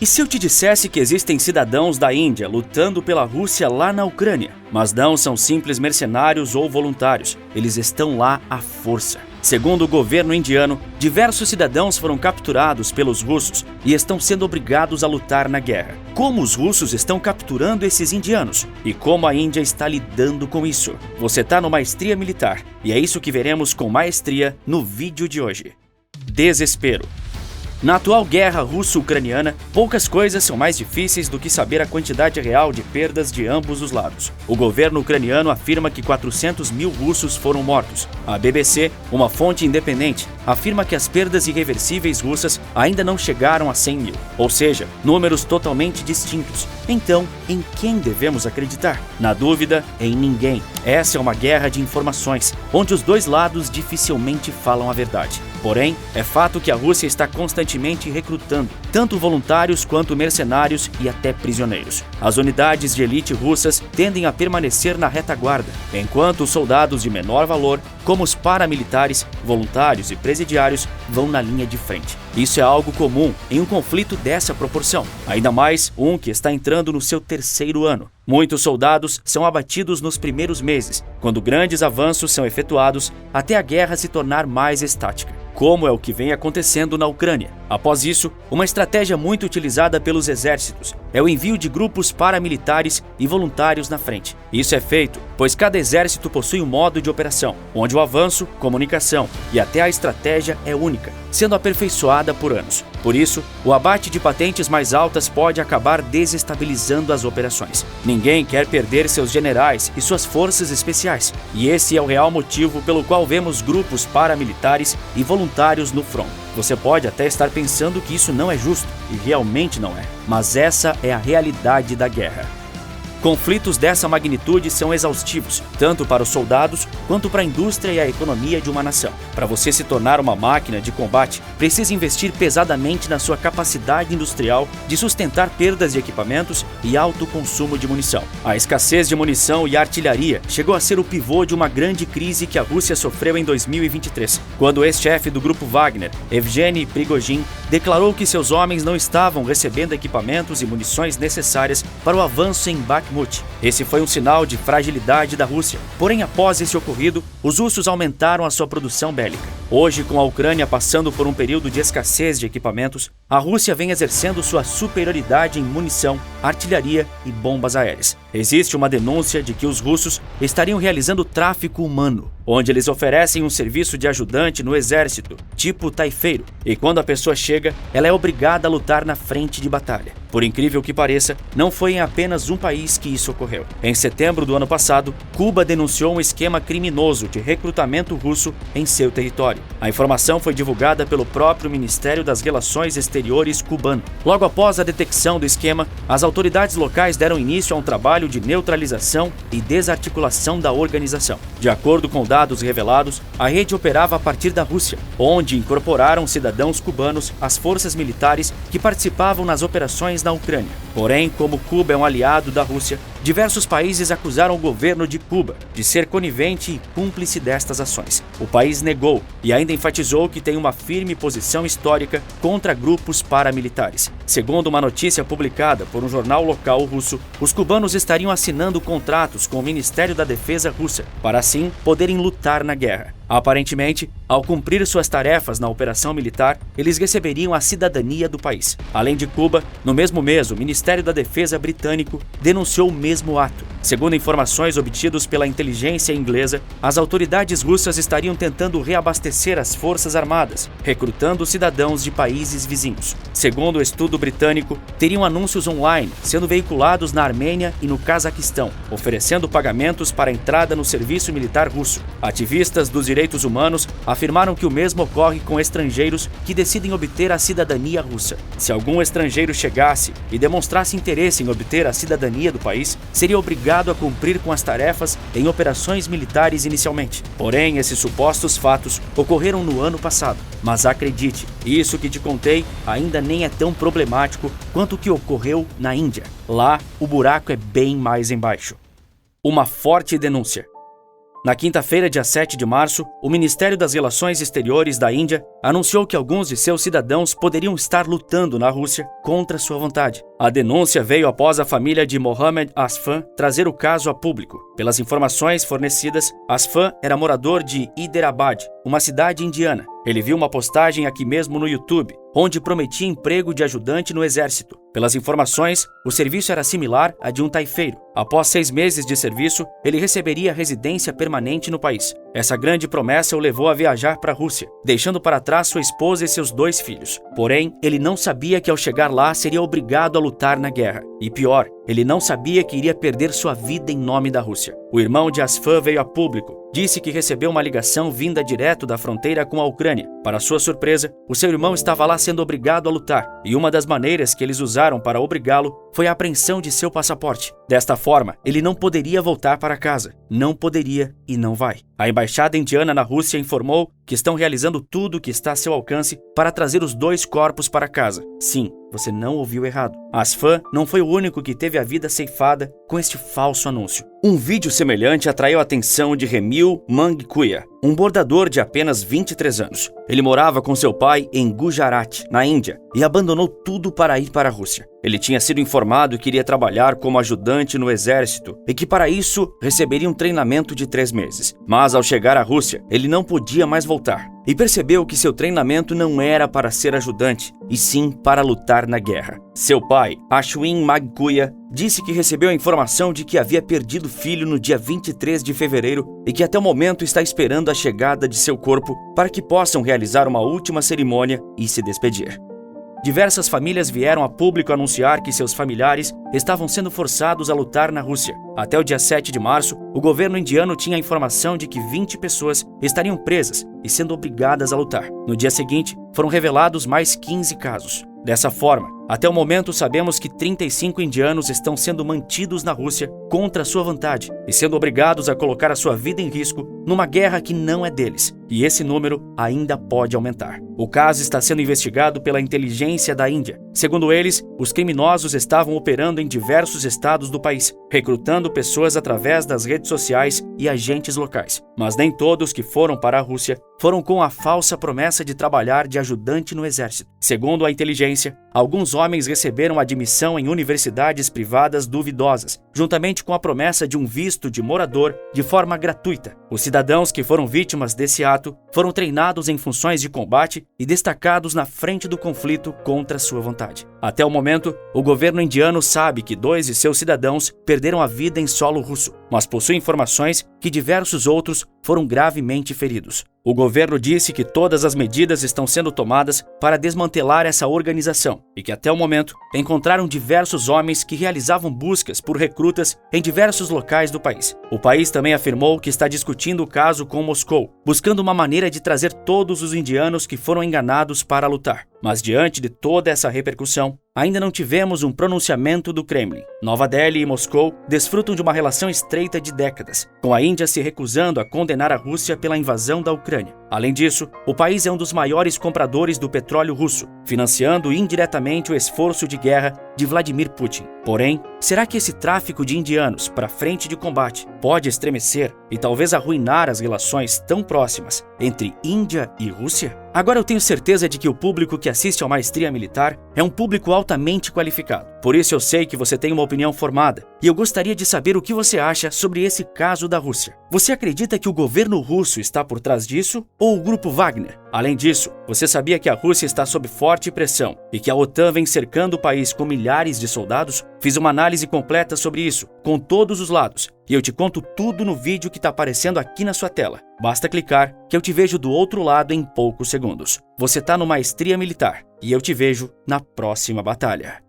E se eu te dissesse que existem cidadãos da Índia lutando pela Rússia lá na Ucrânia? Mas não são simples mercenários ou voluntários, eles estão lá à força. Segundo o governo indiano, diversos cidadãos foram capturados pelos russos e estão sendo obrigados a lutar na guerra. Como os russos estão capturando esses indianos? E como a Índia está lidando com isso? Você está no Maestria Militar, e é isso que veremos com maestria no vídeo de hoje. Desespero. Na atual guerra russo-ucraniana, poucas coisas são mais difíceis do que saber a quantidade real de perdas de ambos os lados. O governo ucraniano afirma que 400 mil russos foram mortos. A BBC, uma fonte independente, afirma que as perdas irreversíveis russas ainda não chegaram a 100 mil, ou seja, números totalmente distintos. Então, em quem devemos acreditar? Na dúvida, em ninguém. Essa é uma guerra de informações, onde os dois lados dificilmente falam a verdade. Porém, é fato que a Rússia está constantemente recrutando, tanto voluntários quanto mercenários e até prisioneiros. As unidades de elite russas tendem a permanecer na retaguarda, enquanto os soldados de menor valor, como os paramilitares, voluntários e presidiários, vão na linha de frente. Isso é algo comum em um conflito dessa proporção, ainda mais um que está entrando no seu 3º ano. Muitos soldados são abatidos nos primeiros meses, quando grandes avanços são efetuados até a guerra se tornar mais estática, como é o que vem acontecendo na Ucrânia. Após isso, uma estratégia muito utilizada pelos exércitos é o envio de grupos paramilitares e voluntários na frente. Isso é feito pois cada exército possui um modo de operação, onde o avanço, comunicação e até a estratégia é única, sendo aperfeiçoada por anos. Por isso, o abate de patentes mais altas pode acabar desestabilizando as operações. Ninguém quer perder seus generais e suas forças especiais, e esse é o real motivo pelo qual vemos grupos paramilitares e voluntários no front. Você pode até estar pensando que isso não é justo, e realmente não é, mas essa é a realidade da guerra. Conflitos dessa magnitude são exaustivos, tanto para os soldados quanto para a indústria e a economia de uma nação. Para você se tornar uma máquina de combate, precisa investir pesadamente na sua capacidade industrial de sustentar perdas de equipamentos e alto consumo de munição. A escassez de munição e artilharia chegou a ser o pivô de uma grande crise que a Rússia sofreu em 2023, quando o ex-chefe do grupo Wagner, Evgeny Prigozhin, declarou que seus homens não estavam recebendo equipamentos e munições necessárias para o avanço em Bakhmut. Esse foi um sinal de fragilidade da Rússia. Porém, após esse ocorrido, os russos aumentaram a sua produção bélica. Hoje, com a Ucrânia passando por um período de escassez de equipamentos, a Rússia vem exercendo sua superioridade em munição, artilharia e bombas aéreas. Existe uma denúncia de que os russos estariam realizando tráfico humano, onde eles oferecem um serviço de ajudante no exército, tipo taifeiro, e quando a pessoa chega, ela é obrigada a lutar na frente de batalha. Por incrível que pareça, não foi em apenas um país que isso ocorreu. Em setembro do ano passado, Cuba denunciou um esquema criminoso de recrutamento russo em seu território. A informação foi divulgada pelo próprio Ministério das Relações Exteriores cubano. Logo após a detecção do esquema, as autoridades locais deram início a um trabalho de neutralização e desarticulação da organização. De acordo com dados revelados, a rede operava a partir da Rússia, onde incorporaram cidadãos cubanos às forças militares que participavam nas operações na Ucrânia. Porém, como Cuba é um aliado da Rússia, diversos países acusaram o governo de Cuba de ser conivente e cúmplice destas ações. O país negou e ainda enfatizou que tem uma firme posição histórica contra grupos paramilitares. Segundo uma notícia publicada por um jornal local russo, os cubanos estariam assinando contratos com o Ministério da Defesa russa para assim poderem lutar na guerra. Aparentemente, ao cumprir suas tarefas na operação militar, eles receberiam a cidadania do país. Além de Cuba, no mesmo mês, o Ministério da Defesa britânico denunciou o mesmo ato. Segundo informações obtidas pela inteligência inglesa, as autoridades russas estariam tentando reabastecer as forças armadas, recrutando cidadãos de países vizinhos. Segundo o estudo britânico, teriam anúncios online sendo veiculados na Armênia e no Cazaquistão, oferecendo pagamentos para a entrada no serviço militar russo. Ativistas dos direitos humanos afirmaram que o mesmo ocorre com estrangeiros que decidem obter a cidadania russa. Se algum estrangeiro chegasse e demonstrasse interesse em obter a cidadania do país, seria obrigado a cumprir com as tarefas em operações militares inicialmente. Porém, esses supostos fatos ocorreram no ano passado. Mas acredite, isso que te contei ainda nem é tão problemático quanto o que ocorreu na Índia. Lá, o buraco é bem mais embaixo. Uma forte denúncia. Na quinta-feira, dia 7 de março, o Ministério das Relações Exteriores da Índia anunciou que alguns de seus cidadãos poderiam estar lutando na Rússia contra sua vontade. A denúncia veio após a família de Mohammed Asfan trazer o caso a público. Pelas informações fornecidas, Asfan era morador de Hyderabad, uma cidade indiana. Ele viu uma postagem aqui mesmo no YouTube, onde prometia emprego de ajudante no exército. Pelas informações, o serviço era similar a de um taifeiro. Após 6 meses de serviço, ele receberia residência permanente no país. Essa grande promessa o levou a viajar para a Rússia, deixando para trás sua esposa e seus 2 filhos. Porém, ele não sabia que ao chegar lá seria obrigado a lutar na guerra. E pior, ele não sabia que iria perder sua vida em nome da Rússia. O irmão de Asfan veio a público. Disse que recebeu uma ligação vinda direto da fronteira com a Ucrânia. Para sua surpresa, o seu irmão estava lá sendo obrigado a lutar, e uma das maneiras que eles usaram para obrigá-lo foi a apreensão de seu passaporte. Desta forma, ele não poderia voltar para casa. Não poderia e não vai. A embaixada indiana na Rússia informou que estão realizando tudo o que está a seu alcance para trazer os 2 corpos para casa. Sim, você não ouviu errado. Asfan não foi o único que teve a vida ceifada com este falso anúncio. Um vídeo semelhante atraiu a atenção de Remil Mangkuya, um bordador de apenas 23 anos. Ele morava com seu pai em Gujarat, na Índia, e abandonou tudo para ir para a Rússia. Ele tinha sido informado que iria trabalhar como ajudante no exército e que para isso receberia um treinamento de 3 meses. Mas ao chegar à Rússia, ele não podia mais voltar e percebeu que seu treinamento não era para ser ajudante, e sim para lutar na guerra. Seu pai, Ashwin Mangkuya, disse que recebeu a informação de que havia perdido o filho no dia 23 de fevereiro e que até o momento está esperando a chegada de seu corpo para que possam realizar uma última cerimônia e se despedir. Diversas famílias vieram a público anunciar que seus familiares estavam sendo forçados a lutar na Rússia. Até o dia 7 de março, o governo indiano tinha a informação de que 20 pessoas estariam presas e sendo obrigadas a lutar. No dia seguinte, foram revelados mais 15 casos. Dessa forma, até o momento sabemos que 35 indianos estão sendo mantidos na Rússia contra sua vontade e sendo obrigados a colocar a sua vida em risco numa guerra que não é deles. E esse número ainda pode aumentar. O caso está sendo investigado pela inteligência da Índia. Segundo eles, os criminosos estavam operando em diversos estados do país, recrutando pessoas através das redes sociais e agentes locais. Mas nem todos que foram para a Rússia foram com a falsa promessa de trabalhar de ajudante no exército. Segundo a inteligência, alguns homens receberam admissão em universidades privadas duvidosas, juntamente com a promessa de um visto de morador de forma gratuita. Os cidadãos que foram vítimas desse ato foram treinados em funções de combate e destacados na frente do conflito contra sua vontade. Até o momento, o governo indiano sabe que 2 de seus cidadãos perderam a vida em solo russo, mas possui informações que diversos outros foram gravemente feridos. O governo disse que todas as medidas estão sendo tomadas para desmantelar essa organização e que até o momento encontraram diversos homens que realizavam buscas por recrutas em diversos locais do país. O país também afirmou que está discutindo o caso com Moscou, buscando uma maneira de trazer todos os indianos que foram enganados para lutar. Mas diante de toda essa repercussão, ainda não tivemos um pronunciamento do Kremlin. Nova Delhi e Moscou desfrutam de uma relação estreita de décadas, com a Índia se recusando a condenar a Rússia pela invasão da Ucrânia. Além disso, o país é um dos maiores compradores do petróleo russo, financiando indiretamente o esforço de guerra de Vladimir Putin. Porém, será que esse tráfico de indianos para a frente de combate pode estremecer e talvez arruinar as relações tão próximas entre Índia e Rússia? Agora eu tenho certeza de que o público que assiste ao Maestria Militar é um público altamente qualificado. Por isso eu sei que você tem uma opinião formada e eu gostaria de saber o que você acha sobre esse caso da Rússia. Você acredita que o governo russo está por trás disso ou o grupo Wagner? Além disso, você sabia que a Rússia está sob forte pressão e que a OTAN vem cercando o país com milhares de soldados? Fiz uma análise completa sobre isso, com todos os lados, e eu te conto tudo no vídeo que está aparecendo aqui na sua tela. Basta clicar que eu te vejo do outro lado em poucos segundos. Você está no Maestria Militar e eu te vejo na próxima batalha.